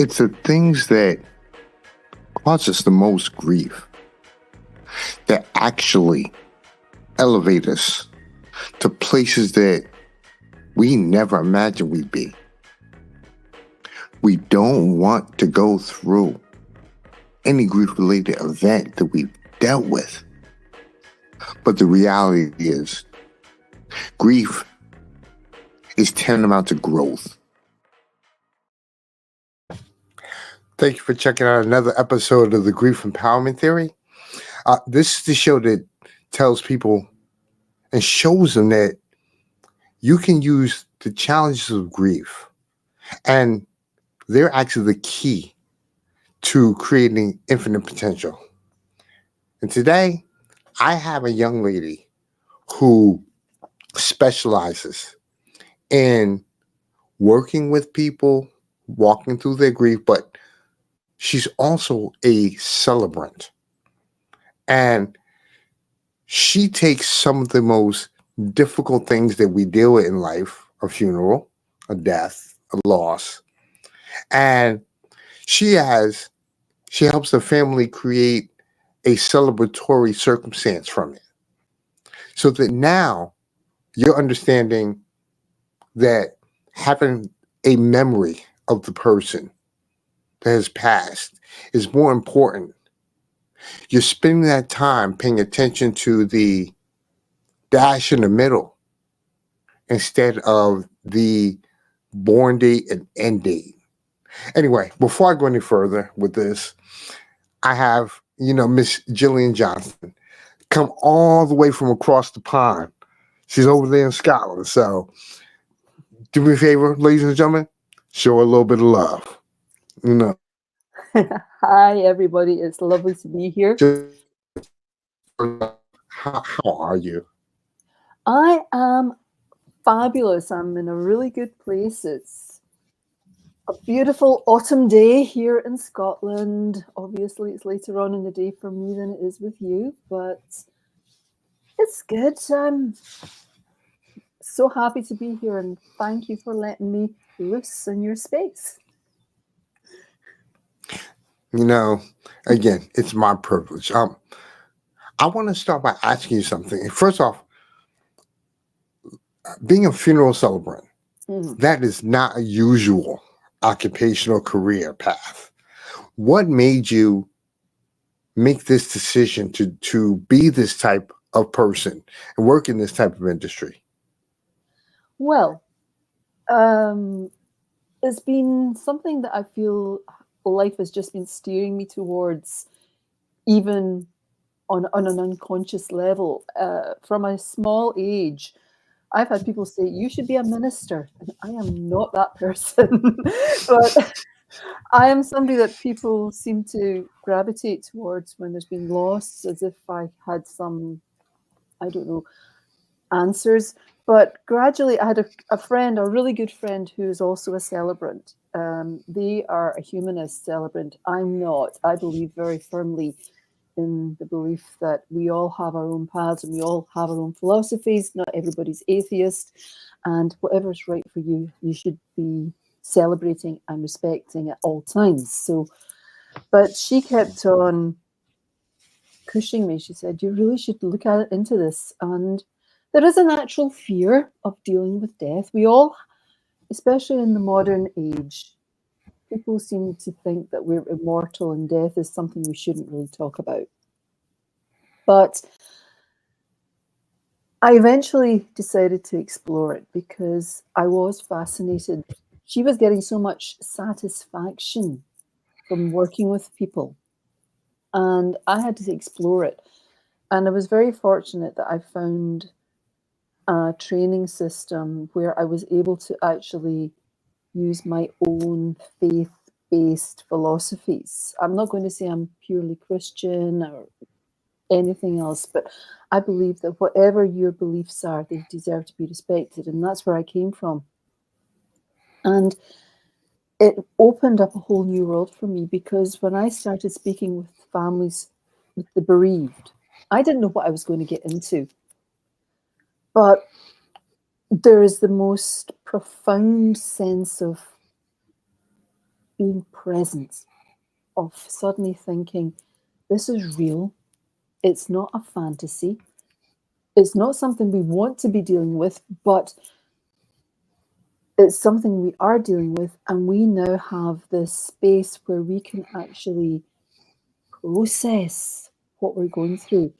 It's the things that cause us the most grief that actually elevate us to places that we never imagined we'd be. We don't want to go through any grief-related event that we've dealt with. But the reality is, grief is tantamount to growth. Thank you for checking out another episode of the Grief Empowerment Theory. This is the show that tells people and shows them that you can use the challenges of grief, and they're actually the key to creating infinite potential. And today, I have a young lady who specializes in working with people, walking through their grief, but she's also a celebrant. And she takes some of the most difficult things that we deal with in life, a funeral, a death, a loss, and she helps the family create a celebratory circumstance from it. So that now you're understanding that having a memory of the person that has passed is more important. You're spending that time paying attention to the dash in the middle instead of the born date and end date. Anyway, before I go any further with this, I have, Miss Gillian Johnston come all the way from across the pond. She's over there in Scotland. So do me a favor, ladies and gentlemen, show her a little bit of love. Hi, everybody. It's lovely to be here. How are you? I am fabulous. I'm in a really good place. It's a beautiful autumn day here in Scotland. Obviously, it's later on in the day for me than it is with you, but it's good. I'm so happy to be here, and thank you for letting me loose in your space. Again, it's my privilege. I want to start by asking you something. First off, being a funeral celebrant, that is not a usual occupational career path. What made you make this decision to be this type of person and work in this type of industry? Well, it's been something that I feel life has just been steering me towards, even on an unconscious level. From a small age, I've had people say, you should be a minister. And I am not that person. But I am somebody that people seem to gravitate towards when there's been loss, as if I had some, I don't know, answers. But gradually I had a friend, a really good friend, who is also a celebrant. They are a humanist celebrant. I'm not. I believe very firmly in the belief that we all have our own paths and we all have our own philosophies. Not everybody's atheist. And whatever's right for you, you should be celebrating and respecting at all times. So, but she kept on pushing me. She said, you really should look into this. And there is a natural fear of dealing with death. We all, especially in the modern age, people seem to think that we're immortal and death is something we shouldn't really talk about. But I eventually decided to explore it because I was fascinated. She was getting so much satisfaction from working with people, and I had to explore it. And I was very fortunate that I found a training system where I was able to actually use my own faith-based philosophies. I'm not going to say I'm purely Christian or anything else, but I believe that whatever your beliefs are, they deserve to be respected. And that's where I came from. And it opened up a whole new world for me, because when I started speaking with families, with the bereaved, I didn't know what I was going to get into. But there is the most profound sense of being present, of suddenly thinking, this is real. It's not a fantasy. It's not something we want to be dealing with, but it's something we are dealing with. And we now have this space where we can actually process what we're going through.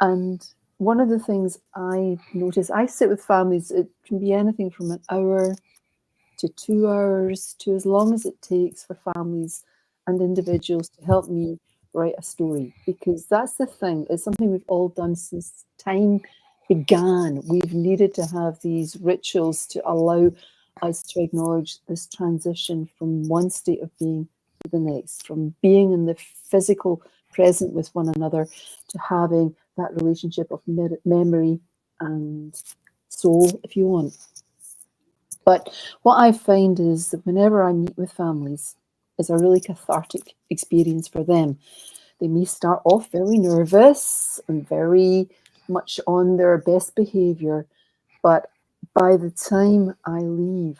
And one of the things I notice, I sit with families, it can be anything from an hour to 2 hours to as long as it takes for families and individuals to help me write a story. Because that's the thing, it's something we've all done since time began. We've needed to have these rituals to allow us to acknowledge this transition from one state of being to the next, from being in the physical present with one another to having that relationship of memory and soul, if you want. But what I find is that whenever I meet with families, it's a really cathartic experience for them. They may start off very nervous and very much on their best behavior, but by the time I leave,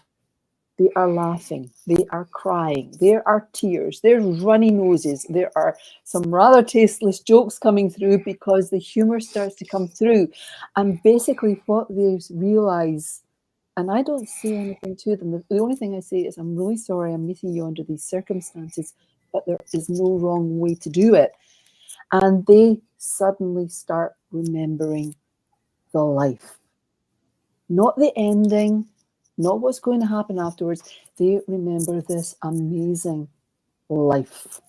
they are laughing, they are crying, there are tears, there's runny noses, there are some rather tasteless jokes coming through because the humor starts to come through. And basically what they realize, and I don't say anything to them, the only thing I say is, I'm really sorry I'm meeting you under these circumstances, but there is no wrong way to do it. And they suddenly start remembering the life, not the ending, not what's going to happen afterwards. They remember this amazing life.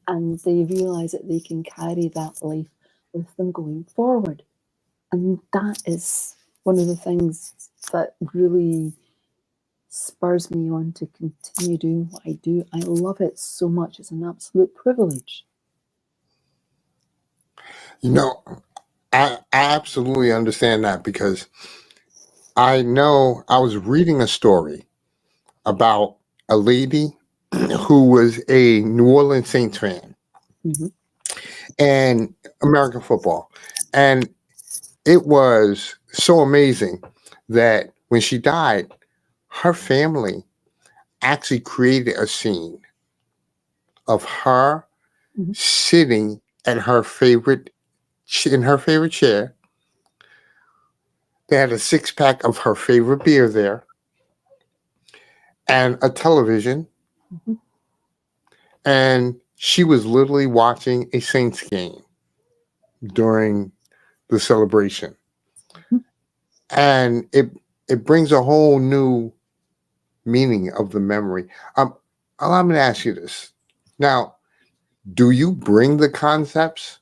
And they realize that they can carry that life with them going forward. And that is one of the things that really spurs me on to continue doing what I do. I love it so much. It's an absolute privilege. You know, I absolutely understand that, because I know I was reading a story about a lady who was a New Orleans Saints fan Mm-hmm. and American football. And it was so amazing that when she died, her family actually created a scene of her Mm-hmm. sitting at in her favorite chair. They had a 6-pack of her favorite beer there and a television. Mm-hmm. And she was literally watching a Saints game during the celebration. Mm-hmm. And it brings a whole new meaning of the memory. Allow me to ask you this. Now, do you bring the concepts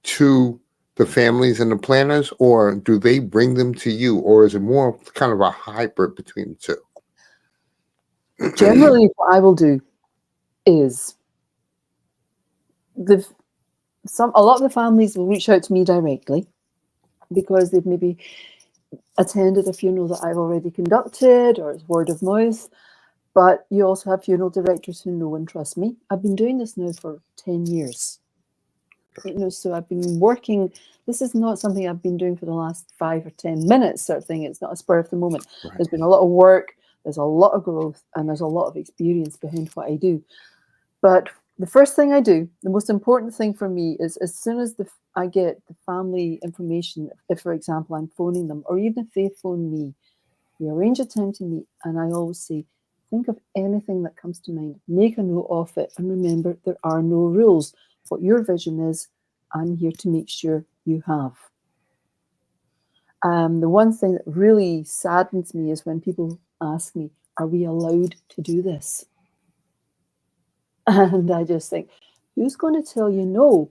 to the families and the planners, or do they bring them to you, or is it more kind of a hybrid between the two? Generally, what I will do is a lot of the families will reach out to me directly because they've maybe attended a funeral that I've already conducted, or it's word of mouth. But you also have funeral directors who know and trust me. I've been doing this now for 10 years. So I've been working. This is not something I've been doing for the last 5 or 10 minutes sort of thing. It's not a spur of the moment. Right. There's been a lot of work, there's a lot of growth, and there's a lot of experience behind what I do. But the first thing I do, the most important thing for me, is as soon as I get the family information, if, for example, I'm phoning them, or even if they phone me, we arrange a time to meet, and I always say, think of anything that comes to mind, make a note of it, and remember, there are no rules. What your vision is, I'm here to make sure you have. The one thing that really saddens me is when people ask me, are we allowed to do this? And I just think, who's going to tell you no?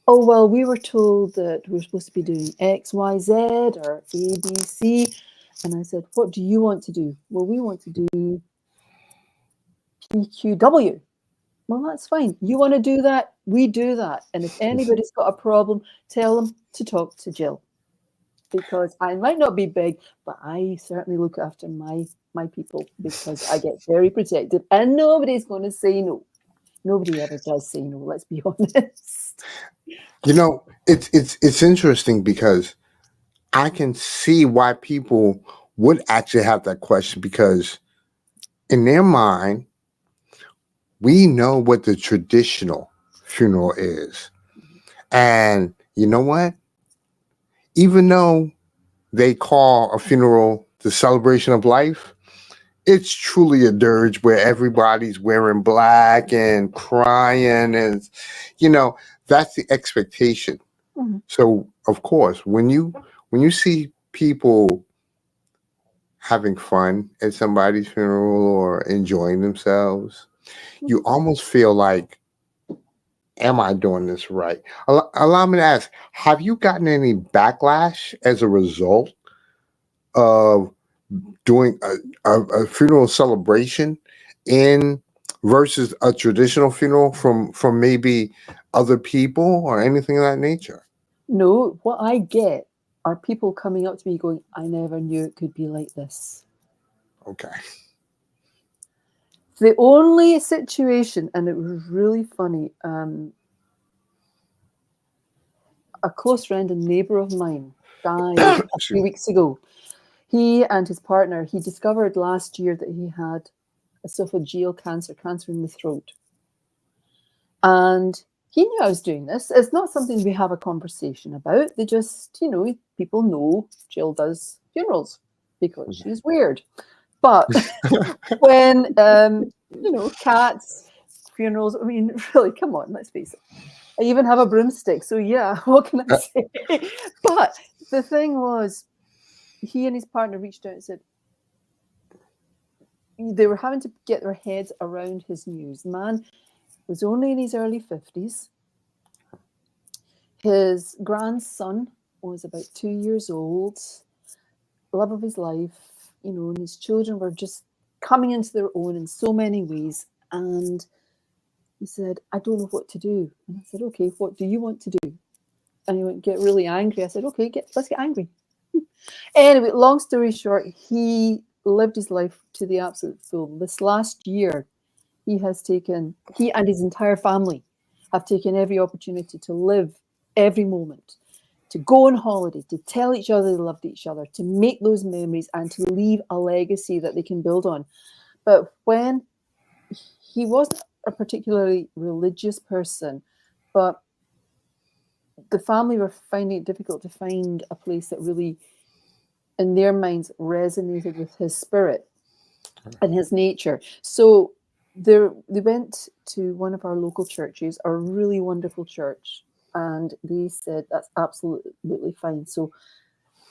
Oh, well, we were told that we're supposed to be doing X, Y, Z, or A, B, C. And I said, what do you want to do? Well, we want to do PQW. Well, that's fine. You want to do that? We do that. And if anybody's got a problem, tell them to talk to Jill. Because I might not be big, but I certainly look after my people, because I get very protective, and nobody's going to say no. Nobody ever does say no, let's be honest. You know, it's interesting, because I can see why people would actually have that question, because in their mind, we know what the traditional funeral is. And you know what? Even though they call a funeral the celebration of life, it's truly a dirge where everybody's wearing black and crying. And, you know, that's the expectation. Mhm. So, of course, when you see people having fun at somebody's funeral or enjoying themselves, you almost feel like, am I doing this right? Allow me to ask, have you gotten any backlash as a result of doing a funeral celebration in versus a traditional funeral from maybe other people or anything of that nature? No, what I get are people coming up to me going, I never knew it could be like this. Okay. The only situation, and it was really funny, a close friend and neighbor of mine died a few Excuse me. weeks ago. He and his partner, he discovered last year that he had esophageal cancer, cancer in the throat. And he knew I was doing this. It's not something we have a conversation about. They just, people know Jill does funerals because she's weird. But when, cats, funerals, I mean, really, come on, let's face it. I even have a broomstick. So, yeah, what can I say? But the thing was, he and his partner reached out and said, they were having to get their heads around his news. The man was only in his early 50s. His grandson was about 2 years old, love of his life, and his children were just coming into their own in so many ways. And he said, I don't know what to do. And I said, okay, what do you want to do? And he went, get really angry. I said, okay, let's get angry. Anyway, long story short, he lived his life to the absolute full. This last year, he and his entire family have taken every opportunity to live every moment, to go on holiday, to tell each other they loved each other, to make those memories and to leave a legacy that they can build on. But when he wasn't a particularly religious person, but the family were finding it difficult to find a place that really, in their minds, resonated with his spirit and his nature. So they went to one of our local churches, a really wonderful church, and they said that's absolutely fine. So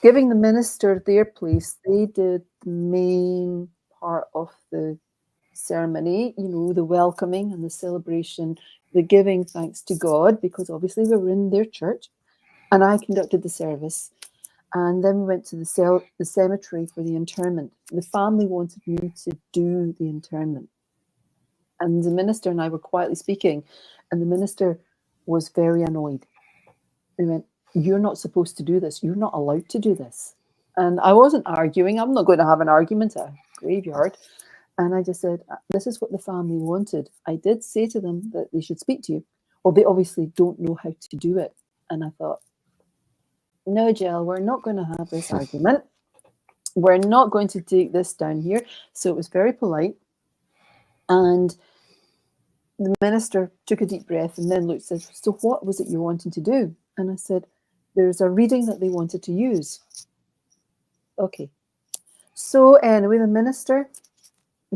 giving the minister their place, they did the main part of the ceremony, the welcoming and the celebration, the giving thanks to God, because obviously we were in their church, and I conducted the service. And then we went to the cemetery for the interment. The family wanted me to do the interment. And the minister and I were quietly speaking, and the minister was very annoyed. He went, you're not supposed to do this. You're not allowed to do this. And I wasn't arguing. I'm not going to have an argument at a graveyard. And I just said, this is what the family wanted. I did say to them that they should speak to you. Well, they obviously don't know how to do it. And I thought, no, Jill, we're not going to have this argument. We're not going to take this down here. So it was very polite. And the minister took a deep breath and then looked and said, so what was it you're wanting to do? And I said, there's a reading that they wanted to use. Okay. So anyway, the minister,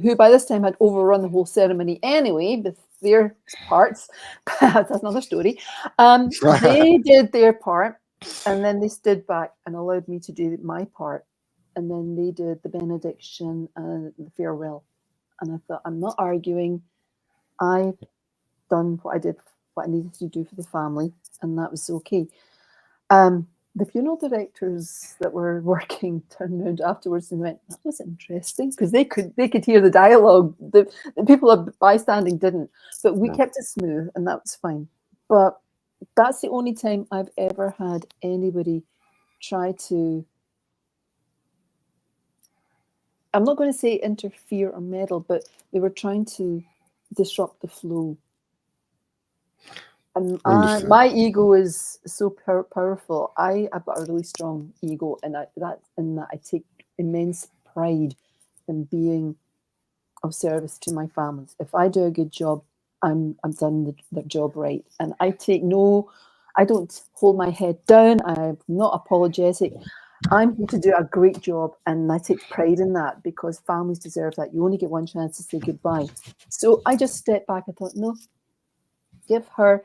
who by this time had overrun the whole ceremony anyway, with their parts, that's another story, they did their part, and then they stood back and allowed me to do my part. And then they did the benediction and the farewell. And I thought, I'm not arguing. I've done what I needed to do for the family, and that was okay. The funeral directors that were working turned around afterwards and went, that was interesting, because they could hear the dialogue. The people bystanding didn't, but we kept it smooth, and that was fine. But that's the only time I've ever had anybody try to, I'm not going to say interfere or meddle, but they were trying to disrupt the flow. And my ego is so powerful. I've got a really strong ego, and that I take immense pride in being of service to my families. If I do a good job, I'm done the job right. And I don't hold my head down. I'm not apologetic. I'm here to do a great job, and I take pride in that because families deserve that. You only get one chance to say goodbye. So I just stepped back. I thought, no, give her,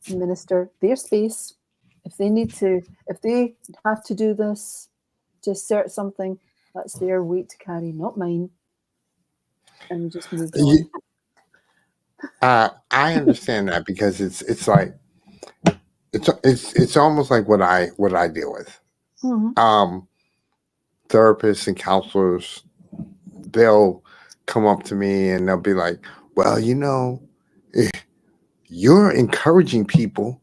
minister, their space. If they have to do this to assert something, that's their weight to carry, not mine. And just moved on. I understand that because it's like it's almost like what I deal with. Mm-hmm. Therapists and counselors, they'll come up to me and they'll be like, "Well, you're encouraging people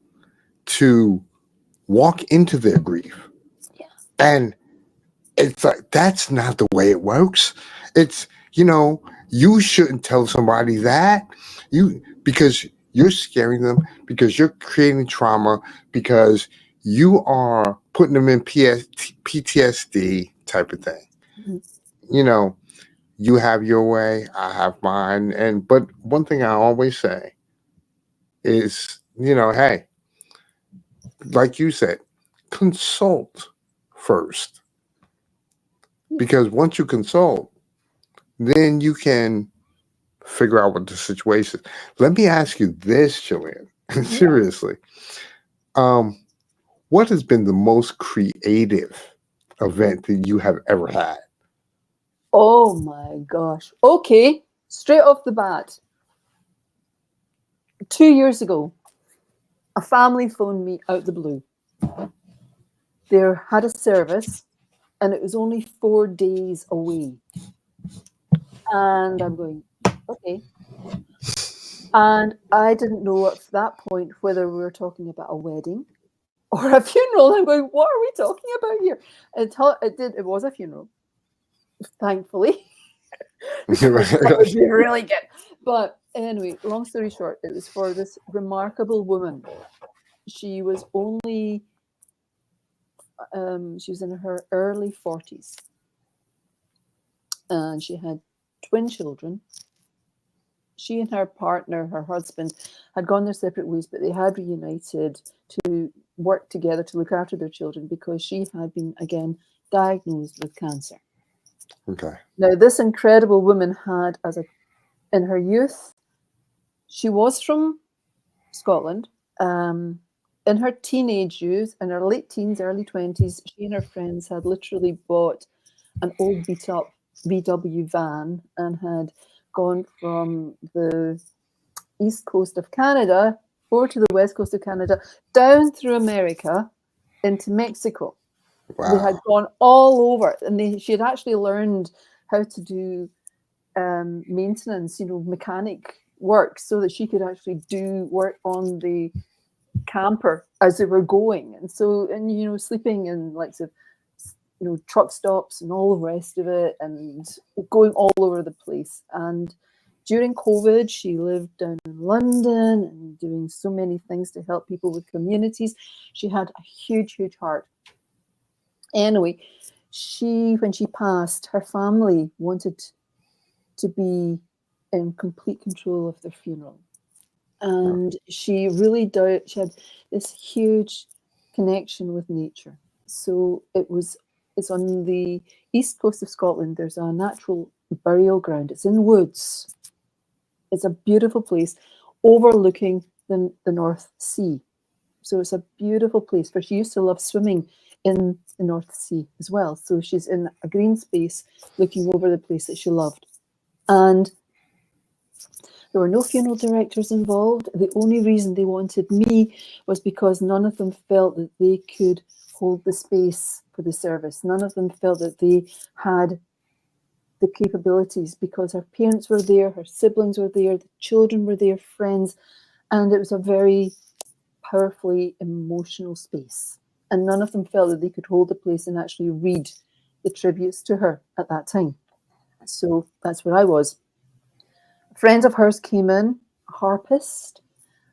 to walk into their grief," Yeah. and it's like that's not the way it works. It's you shouldn't tell somebody that because you're scaring them, because you're creating trauma, because you are putting them in PTSD type of thing. Mm-hmm. You have your way, I have mine, but one thing I always say is, hey, like you said, consult first, because once you consult, then you can figure out what the situation is. Let me ask you this, Gillian. Yeah. Seriously. Um, what has been the most creative event that you have ever had? Oh my gosh. Okay. Straight off the bat. 2 years ago, a family phoned me out the blue. They had a service and it was only 4 days away. And I'm going, okay. And I didn't know at that point whether we were talking about a wedding or a funeral. I'm going, what are we talking about here? It was a funeral, thankfully. Because that would be really good. But anyway, long story short, it was for this remarkable woman. She was only, she was in her early 40s. And she had twin children. She and her partner, her husband, had gone their separate ways, but they had reunited to work together to look after their children because she had been, again, diagnosed with cancer. Okay. Now, this incredible woman had, in her youth, she was from Scotland. In her teenage years, in her late teens, early 20s, she and her friends had literally bought an old beat-up VW van and had gone from the east coast of Canada over to the west coast of Canada, down through America into Mexico. Wow. They had gone all over, and she had actually learned how to do maintenance, mechanic work, so that she could actually do work on the camper as they were going. And sleeping in truck stops and all the rest of it, and going all over the place. And during COVID, she lived down in London and doing so many things to help people with communities. She had a huge, huge heart. Anyway, when she passed, her family wanted to be in complete control of their funeral. And she really she had this huge connection with nature. So it's on the east coast of Scotland. There's a natural burial ground. It's in woods. It's a beautiful place overlooking the North Sea. So it's a beautiful place, but she used to love swimming in the North Sea as well. So she's in a green space looking over the place that she loved. And there were no funeral directors involved. The only reason they wanted me was because none of them felt that they could hold the space for the service. None of them felt that they had the capabilities, because her parents were there, her siblings were there, the children were there, friends, and it was a very powerfully emotional space. And none of them felt that they could hold the place and actually read the tributes to her at that time. So that's where I was. Friends of hers came in, a harpist,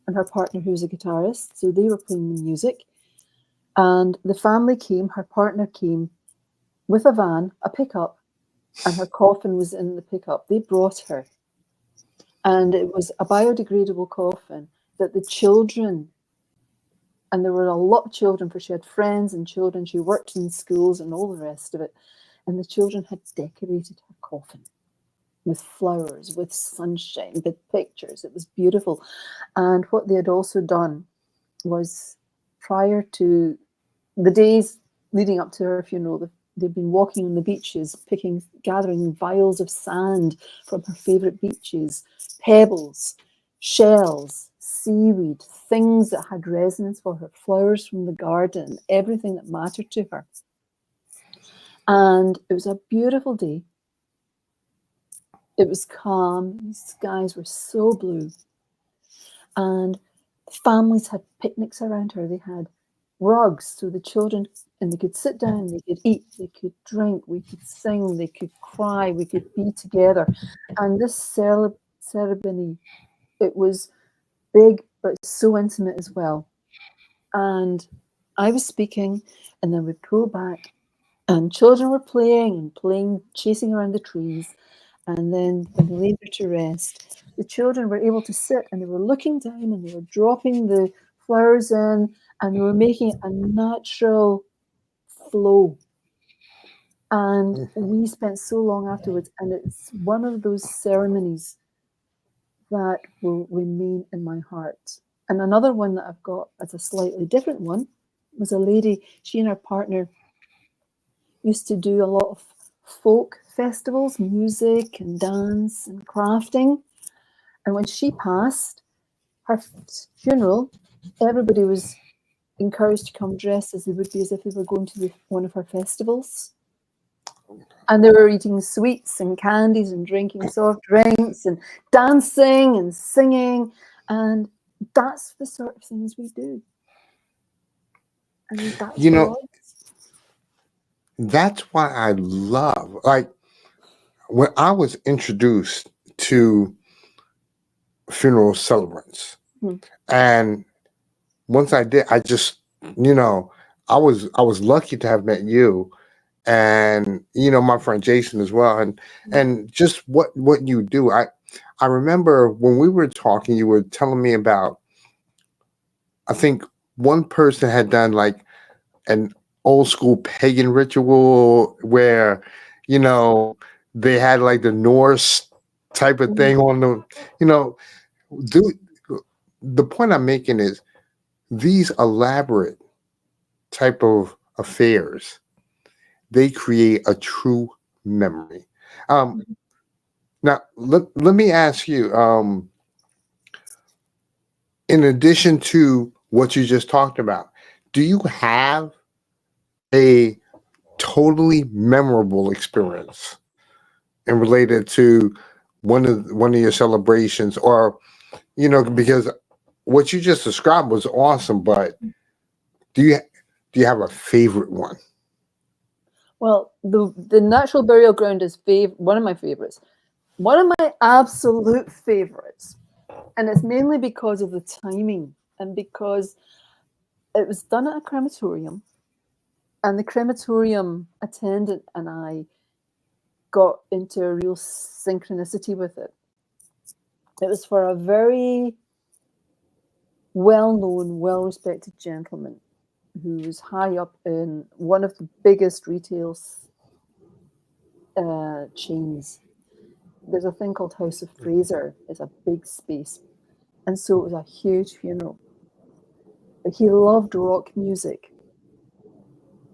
and her partner who was a guitarist. So they were playing the music. And the family came, her partner came with a van, a pickup, and her coffin was in the pickup. They brought her, and it was a biodegradable coffin that the children, and there were a lot of children, for she had friends and children, she worked in schools and all the rest of it, and the children had decorated her coffin with flowers, with sunshine, with pictures. It was beautiful. And what they had also done was, prior to the days leading up to her funeral, they'd been walking on the beaches, gathering vials of sand from her favorite beaches, pebbles, shells, seaweed, things that had resonance for her, flowers from the garden, everything that mattered to her. And it was a beautiful day. It was calm. The skies were so blue. And families had picnics around her. They had rugs so the children, and they could sit down, they could eat, they could drink, we could sing, they could cry, we could be together. And this ceremony, it was big, but so intimate as well. And I was speaking, and then we pulled back, and children were playing, chasing around the trees. And then when they laid her to rest, the children were able to sit, and they were looking down, and they were dropping the flowers in, and they were making a natural flow. And we spent so long afterwards, and it's one of those ceremonies that will remain in my heart. And another one that I've got as a slightly different one was a lady, she and her partner used to do a lot of folk festivals, music and dance and crafting. And when she passed, her funeral, everybody was encouraged to come dressed as they would be as if they were going to one of her festivals. And they were eating sweets and candies and drinking soft drinks and dancing and singing. And that's the sort of things we do. And that's You know, what that's why I love, like, when I was introduced to funeral celebrants, and once I did, I just, I was lucky to have met you, and my friend Jason as well, and just what you do. I remember when we were talking, you were telling me about, I think one person had done like an old school pagan ritual where, they had like the Norse type of thing on them. Do the point I'm making is these elaborate type of affairs, they create a true memory. Now let me ask you, in addition to what you just talked about, do you have a totally memorable experience and related to one of your celebrations, or because what you just described was awesome, but do you have a favorite one? Well, the natural burial ground is one of my favorites. One of my absolute favorites, and it's mainly because of the timing and because it was done at a crematorium, and the crematorium attendant and I got into a real synchronicity with it. It was for a very well-known, well-respected gentleman who was high up in one of the biggest retail chains. There's a thing called House of Fraser. It's a big space. And so it was a huge funeral. But he loved rock music.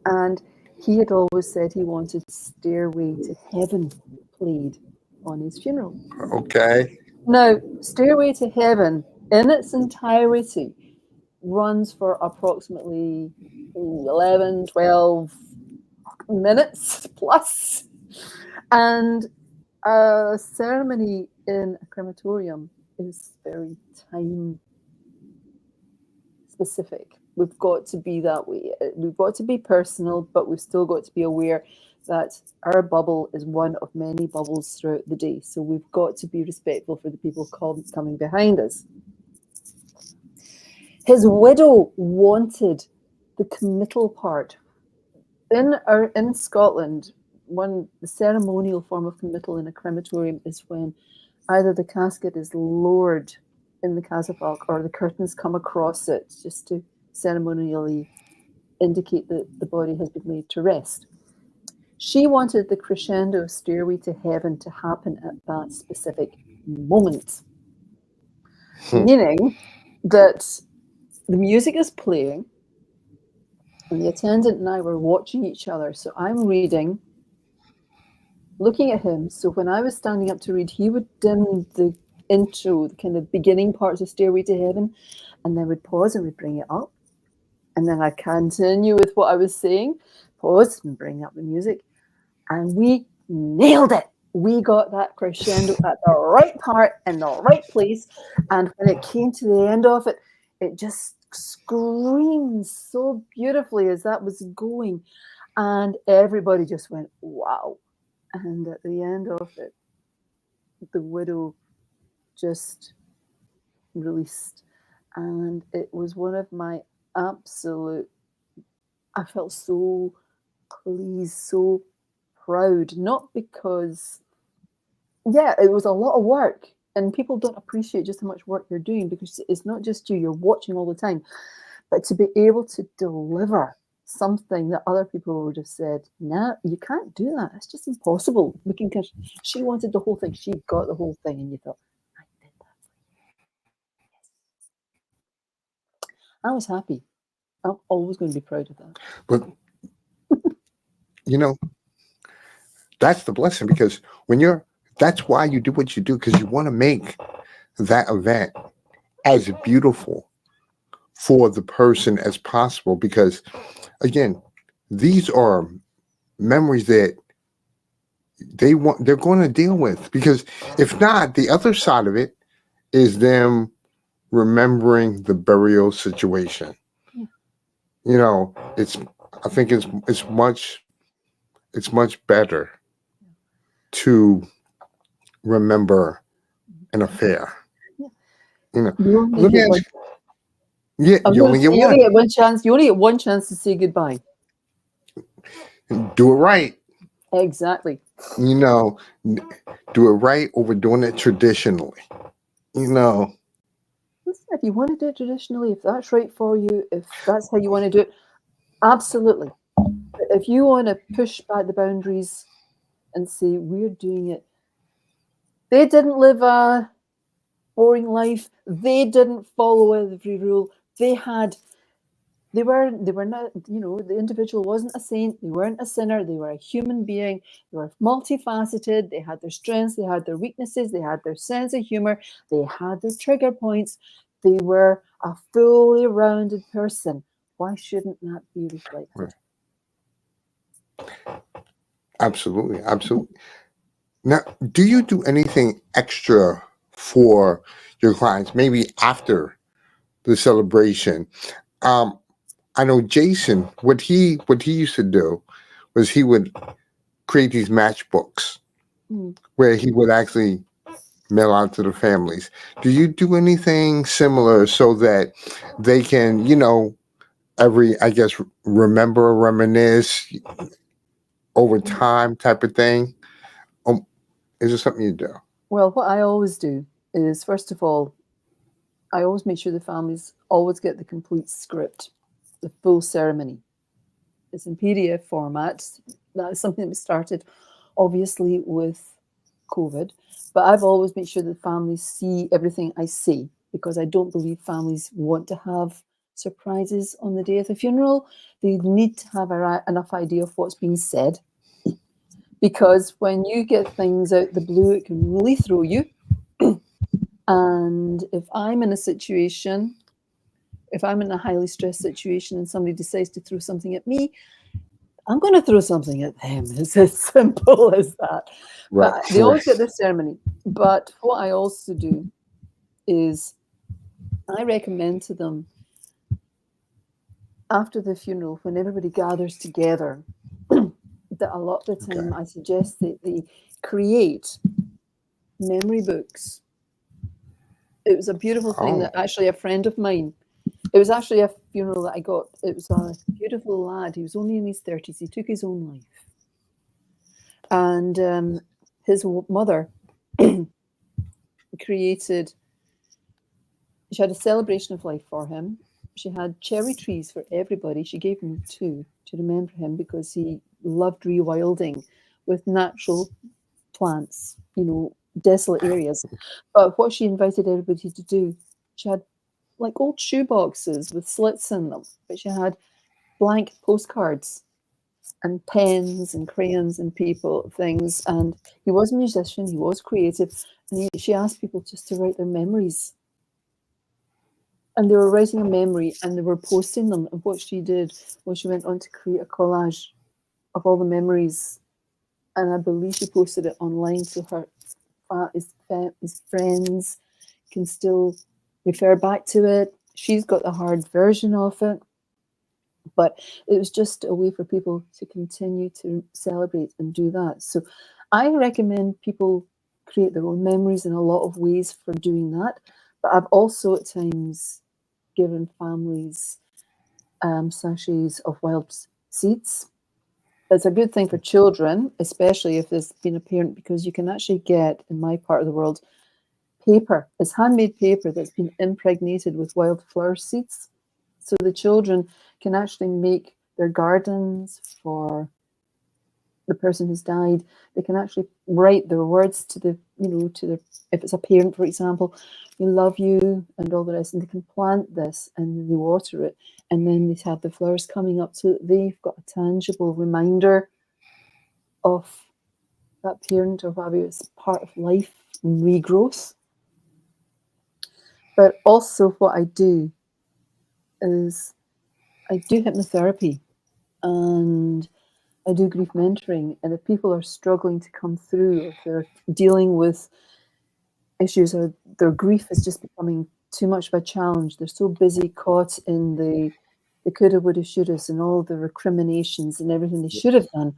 And he had always said he wanted Stairway to Heaven played on his funeral. Okay. Now, Stairway to Heaven, in its entirety, runs for approximately 11, 12 minutes plus. And a ceremony in a crematorium is very time specific. We've got to be that way. We've got to be personal, but we've still got to be aware that our bubble is one of many bubbles throughout the day. So we've got to be respectful for the people coming behind us. His widow wanted the committal part. In Scotland, the ceremonial form of committal in a crematorium is when either the casket is lowered in the catafalque or the curtains come across it, just to ceremonially indicate that the body has been laid to rest. She wanted the crescendo stairway to heaven to happen at that specific moment, meaning that the music is playing and the attendant and I were watching each other. So I'm reading, looking at him. So when I was standing up to read, he would dim the intro, the kind of beginning parts of Stairway to Heaven, and then would pause and would bring it up. And then I'd continue with what I was saying, pause and bring up the music. And we nailed it. We got that crescendo at the right part in the right place. And when it came to the end of it, it just screamed so beautifully as that was going. And everybody just went, wow. And at the end of it, the widow just released. And it was one of my absolute, I felt so pleased, so proud, not because, yeah, it was a lot of work and people don't appreciate just how much work you're doing because it's not just you're watching all the time, but to be able to deliver something that other people would have said, nah, you can't do that. It's just impossible. She wanted the whole thing. She got the whole thing. And you thought, I did that. I was happy. I'm always going to be proud of that. But, that's the blessing, because that's why you do what you do, because you want to make that event as beautiful for the person as possible. Because, again, these are memories that they're going to deal with. Because if not, the other side of it is them remembering the burial situation. Yeah. I think it's much better to remember an affair. Yeah. You only get one chance. You only get one chance to say goodbye. Do it right. Exactly. Do it right over doing it traditionally. Listen, if you want to do it traditionally, if that's right for you, if that's how you want to do it, absolutely. But if you want to push back the boundaries and say, we're doing it, they didn't live a boring life. They didn't follow every rule. They were not, the individual wasn't a saint. They weren't a sinner. They were a human being. They were multifaceted. They had their strengths. They had their weaknesses. They had their sense of humor. They had their trigger points. They were a fully rounded person. Why shouldn't that be reflected? Absolutely. Absolutely. Now, do you do anything extra for your clients, maybe after the celebration? I know Jason, what he used to do was he would create these matchbooks where he would actually mail out to the families. Do you do anything similar so that they can, remember, reminisce over time type of thing? Is there something you do? Well, what I always do is, first of all, I always make sure the families always get the complete script, the full ceremony. It's in PDF format. That is something that was started, obviously, with COVID. But I've always made sure that families see everything I say, because I don't believe families want to have surprises on the day of the funeral. They need to have enough idea of what's being said. Because when you get things out the blue, it can really throw you. And if I'm in a situation, if I'm in a highly stressed situation and somebody decides to throw something at me, I'm going to throw something at them. It's as simple as that. Right. But they always get their ceremony. But what I also do is I recommend to them, after the funeral, when everybody gathers together, that a lot of the time I suggest that they create memory books. It was a beautiful thing that actually a friend of mine, it was actually a funeral that I got. It was a beautiful lad. He was only in his 30s. He took his own life. And his mother created, she had a celebration of life for him. She had cherry trees for everybody. She gave him two to remember him because he loved rewilding with natural plants, desolate areas. But what she invited everybody to do, she had like old shoe boxes with slits in them, but she had blank postcards and pens and crayons and people things. And he was a musician, he was creative, and she asked people just to write their memories. And they were writing a memory and they were posting them. And what she did was she went on to create a collage of all the memories. And I believe she posted it online so his friends can still refer back to it. She's got the hard version of it. But it was just a way for people to continue to celebrate and do that. So I recommend people create their own memories in a lot of ways for doing that. But I've also at times given families sachets of wild seeds. It's a good thing for children, especially if there's been a parent, because you can actually get, in my part of the world, paper. It's handmade paper that's been impregnated with wildflower seeds. So the children can actually make their gardens for the person who's died. They can actually write their words to the, if it's a parent, for example, we love you and all the rest, and they can plant this and they water it, and then they have the flowers coming up so that they've got a tangible reminder of that parent or whatever. It's part of life and regrowth. But also what I do is I do hypnotherapy and I do grief mentoring. And if people are struggling to come through, or if they're dealing with issues or their grief is just becoming too much of a challenge, they're so busy caught in the coulda, woulda, shouldas and all the recriminations and everything they should have done,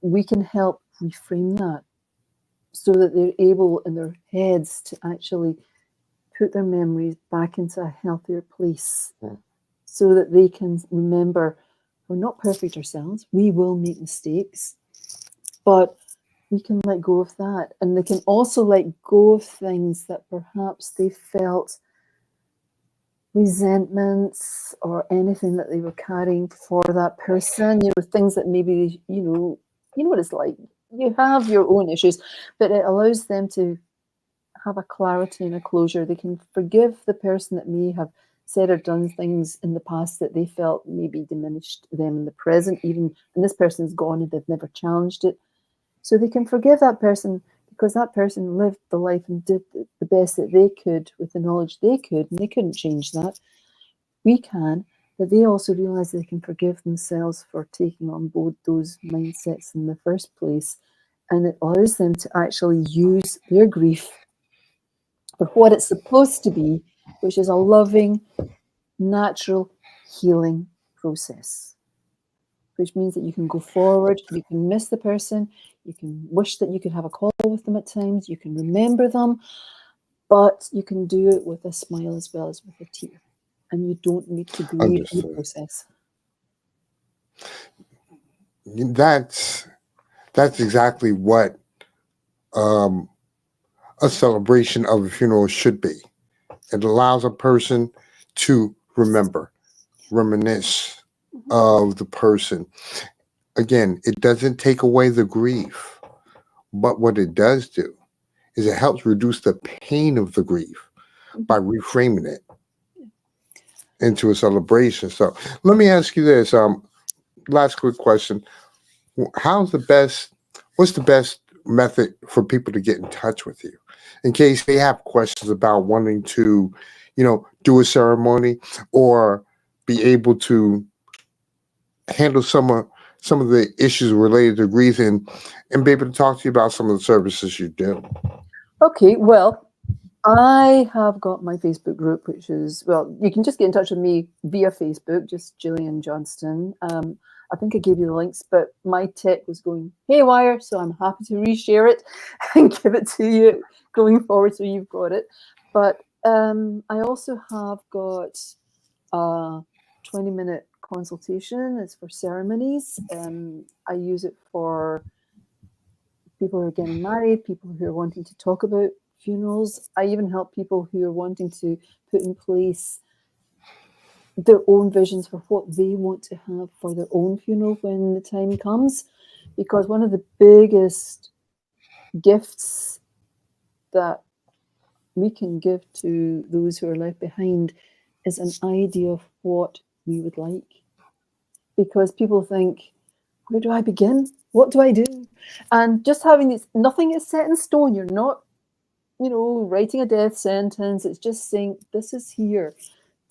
we can help reframe that so that they're able in their heads to actually put their memories back into a healthier place. So that they can remember we're not perfect ourselves. We will make mistakes, but we can let go of that. And they can also let go of things that perhaps they felt resentments or anything that they were carrying for that person, things that maybe, you know what it's like. You have your own issues, but it allows them to have a clarity and a closure. They can forgive the person that may have said or done things in the past that they felt maybe diminished them in the present, even and this person's gone and they've never challenged it. So they can forgive that person because that person lived the life and did the best that they could with the knowledge they could, and they couldn't change that. We can, but they also realize they can forgive themselves for taking on board those mindsets in the first place. And it allows them to actually use their grief for what it's supposed to be, which is a loving, natural healing process, which means that you can go forward, you can miss the person, you can wish that you could have a call with them at times, you can remember them, but you can do it with a smile as well as with a tear. And you don't need to grieve in the process. That's exactly what a celebration of a funeral should be. It allows a person to remember, reminisce of the person. Again, it doesn't take away the grief, but what it does do is it helps reduce the pain of the grief by reframing it into a celebration. So let me ask you this. Last quick question. What's the best method for people to get in touch with you in case they have questions about wanting to, do a ceremony or be able to handle some of the issues related to grief and be able to talk to you about some of the services you do? Okay, well, I have got my Facebook group, which is, well, you can just get in touch with me via Facebook, just Gillian Johnston. I think I gave you the links, but my tech was going haywire, so I'm happy to reshare it and give it to you going forward so you've got it. But I also have got a 20-minute consultation. It's for ceremonies. I use it for people who are getting married, people who are wanting to talk about funerals. I even help people who are wanting to put in place their own visions for what they want to have for their own funeral when the time comes. Because one of the biggest gifts that we can give to those who are left behind is an idea of what we would like. Because people think, where do I begin? What do I do? And just having this, nothing is set in stone. You're not, writing a death sentence. It's just saying, this is here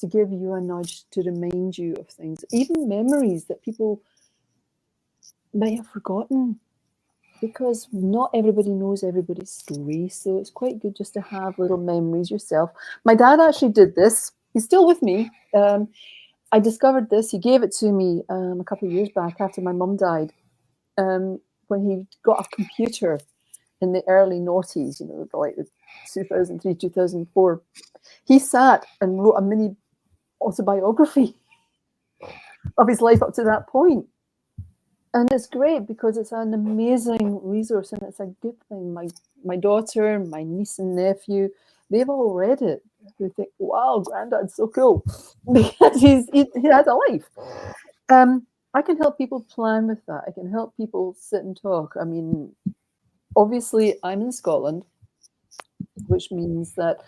to give you a nudge, to remind you of things, even memories that people might have forgotten, because not everybody knows everybody's story. So it's quite good just to have little memories yourself. My dad actually did this. He's still with me. I discovered this. He gave it to me a couple of years back after my mum died, when he got a computer in the early noughties, like 2003, 2004. He sat and wrote a mini autobiography of his life up to that point. And it's great because it's an amazing resource and it's a good thing. My daughter, my niece and nephew, they've all read it. They think, wow, Granddad's so cool because he has a life. I can help people plan with that. I can help people sit and talk. I mean, obviously, I'm in Scotland, which means that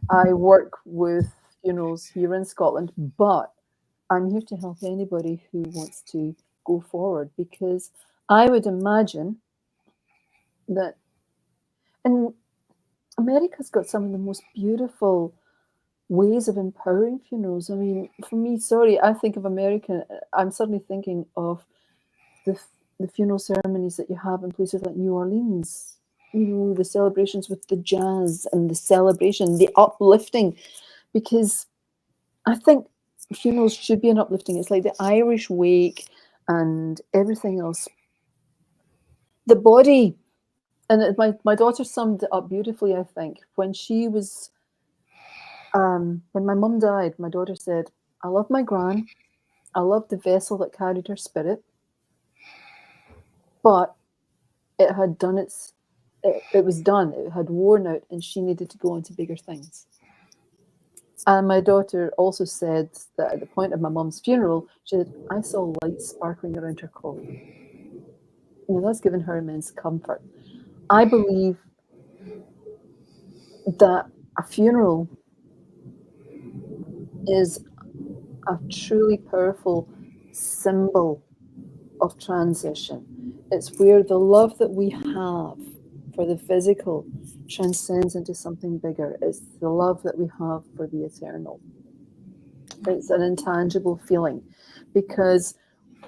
I work with funerals here in Scotland, but I'm here to help anybody who wants to go forward, because I would imagine that, and America's got some of the most beautiful ways of empowering funerals. I mean, for me, sorry, I think of America, I'm suddenly thinking of the funeral ceremonies that you have in places like New Orleans, the celebrations with the jazz and the celebration, the uplifting, because I think funerals should be an uplifting. It's like the Irish wake and everything else. The body, and my daughter summed it up beautifully, I think, when she was, when my mum died, my daughter said, I love my gran, I love the vessel that carried her spirit, but it had done it was done, it had worn out, and she needed to go on to bigger things. And my daughter also said that at the point of my mum's funeral, she said, I saw lights sparkling around her coffin. That's given her immense comfort. I believe that a funeral is a truly powerful symbol of transition. It's where the love that we have for the physical transcends into something bigger. It's the love that we have for the eternal. It's an intangible feeling, because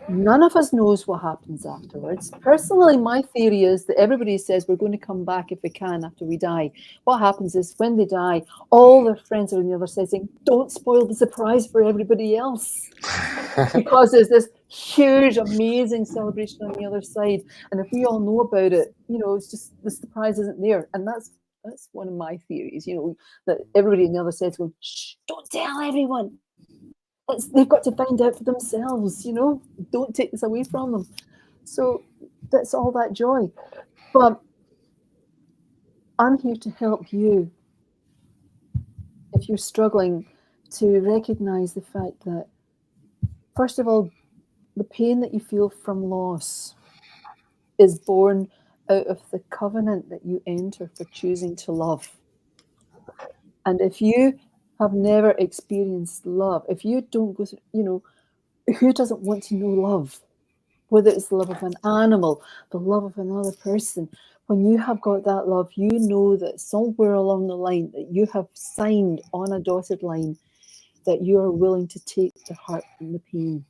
none of us knows what happens afterwards. Personally, my theory is that everybody says we're going to come back if we can after we die. What happens is when they die, all their friends are on the other side saying, don't spoil the surprise for everybody else. Because there's this huge, amazing celebration on the other side. And if we all know about it, it's just the surprise isn't there. And that's one of my theories, that everybody on the other side is going, shh, don't tell everyone. They've got to find out for themselves, don't take this away from them. So that's all that joy. But I'm here to help you, if you're struggling, to recognize the fact that, first of all, the pain that you feel from loss is born out of the covenant that you enter for choosing to love. And if you have never experienced love, if you don't go through, who doesn't want to know love? Whether it's the love of an animal, the love of another person, when you have got that love, you know that somewhere along the line that you have signed on a dotted line that you are willing to take the hurt and the pain.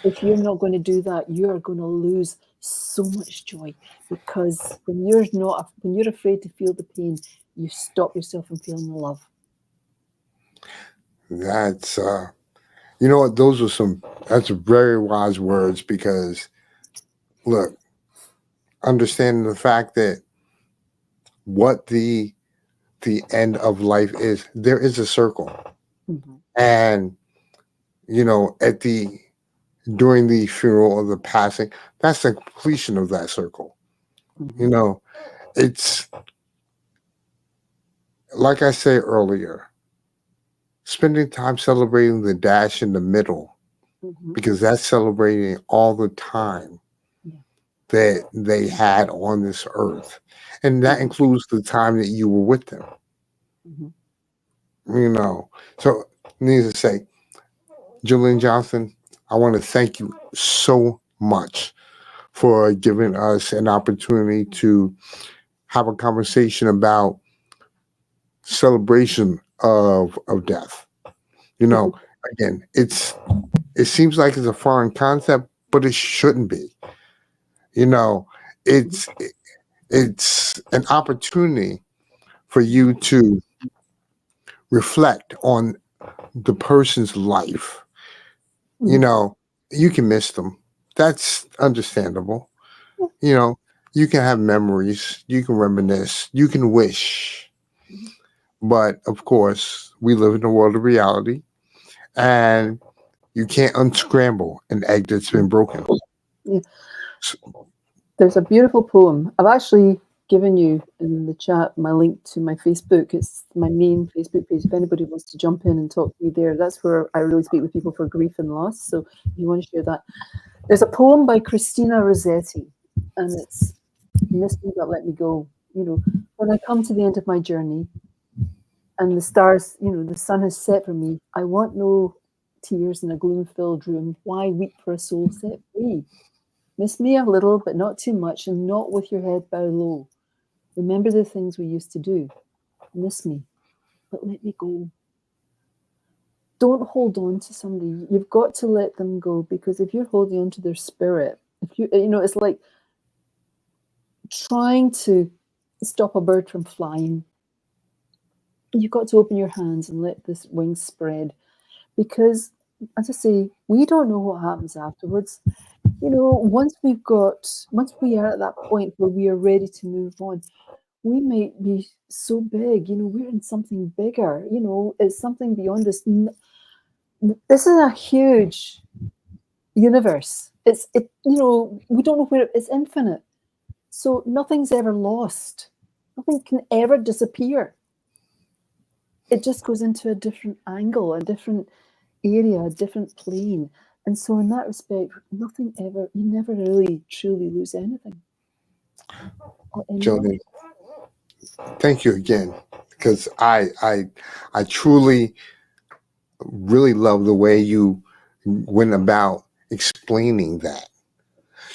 If you're not going to do that, you are going to lose so much joy, because when you're afraid to feel the pain, you stop yourself from feeling the love. That's what, that's very wise words, because look, understanding the fact that what the end of life is, there is a circle. Mm-hmm. And during the funeral or the passing, that's the completion of that circle. You know, it's like I said earlier, spending time celebrating the dash in the middle, Mhm. because that's celebrating all the time Yeah. that they had on this earth. And that includes the time that you were with them. Mhm. You know, so needless to say, Julian Johnson, I want to thank you so much for giving us an opportunity to have a conversation about celebration of death. You know, again, it seems like it's a foreign concept, but it shouldn't be. You know, it's it's an opportunity for you to reflect on the person's life. You Mhm. know, you can miss them. That's understandable. You know, you can have memories, you can reminisce, you can wish. Mhm. But of course, we live in a world of reality, and you can't unscramble an egg that's been broken. Yeah. S- There's a beautiful poem. I've actually given you in the chat my link to my Facebook. It's my main Facebook page. If anybody wants to jump in and talk to me there, that's where I really speak with people for grief and loss. So if you want to share that, there's a poem by Christina Rossetti, and it's "Miss Me But Let Me Go." You know, when I come to the end of my journey and the stars, the sun has set for me, I want no tears in a gloom-filled room. Why weep for a soul set free? Miss me a little, but not too much, and not with your head bowed low. Remember the things we used to do. Miss me, but let me go. Don't hold on to somebody. You've got to let them go, because if you're holding on to their spirit, if it's like trying to stop a bird from flying. You've got to open your hands and let this wings spread, because, as I say, we don't know what happens afterwards. Once we are at that point where we are ready to move on, we might be so big, we're in something bigger, it's something beyond this. This is a huge universe. We don't know where it's infinite. So nothing's ever lost. Nothing can ever disappear. It just goes into a different angle, a different area, a different plane. And so in that respect, you never really truly lose anything or anyone. Julian, thank you again, because I truly really love the way you went about explaining that.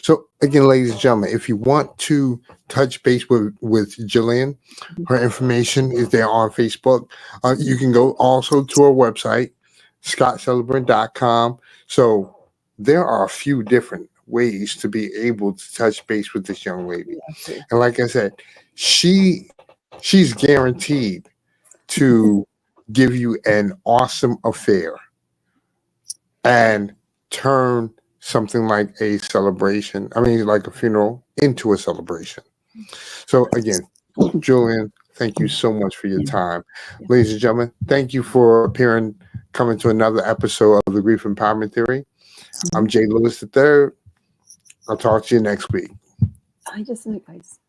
So again, ladies and gentlemen, if you want to touch base with Jillian, Mhm. her information is there on Facebook. You can go also to her website, scottcelebrant.com. So there are a few different ways to be able to touch base with this young lady. Yeah, so And like I said, she she's guaranteed to give you an awesome affair and turn something like a celebration, I mean, like a funeral, into a celebration. So, again, Julian, thank you so much for your yeah, time. yeah. Ladies and gentlemen, thank you for appearing, coming to another episode of the Grief Empowerment Theory. I'm Mhm. Jay Lewis III. I'll talk to you next week. I just think, guys.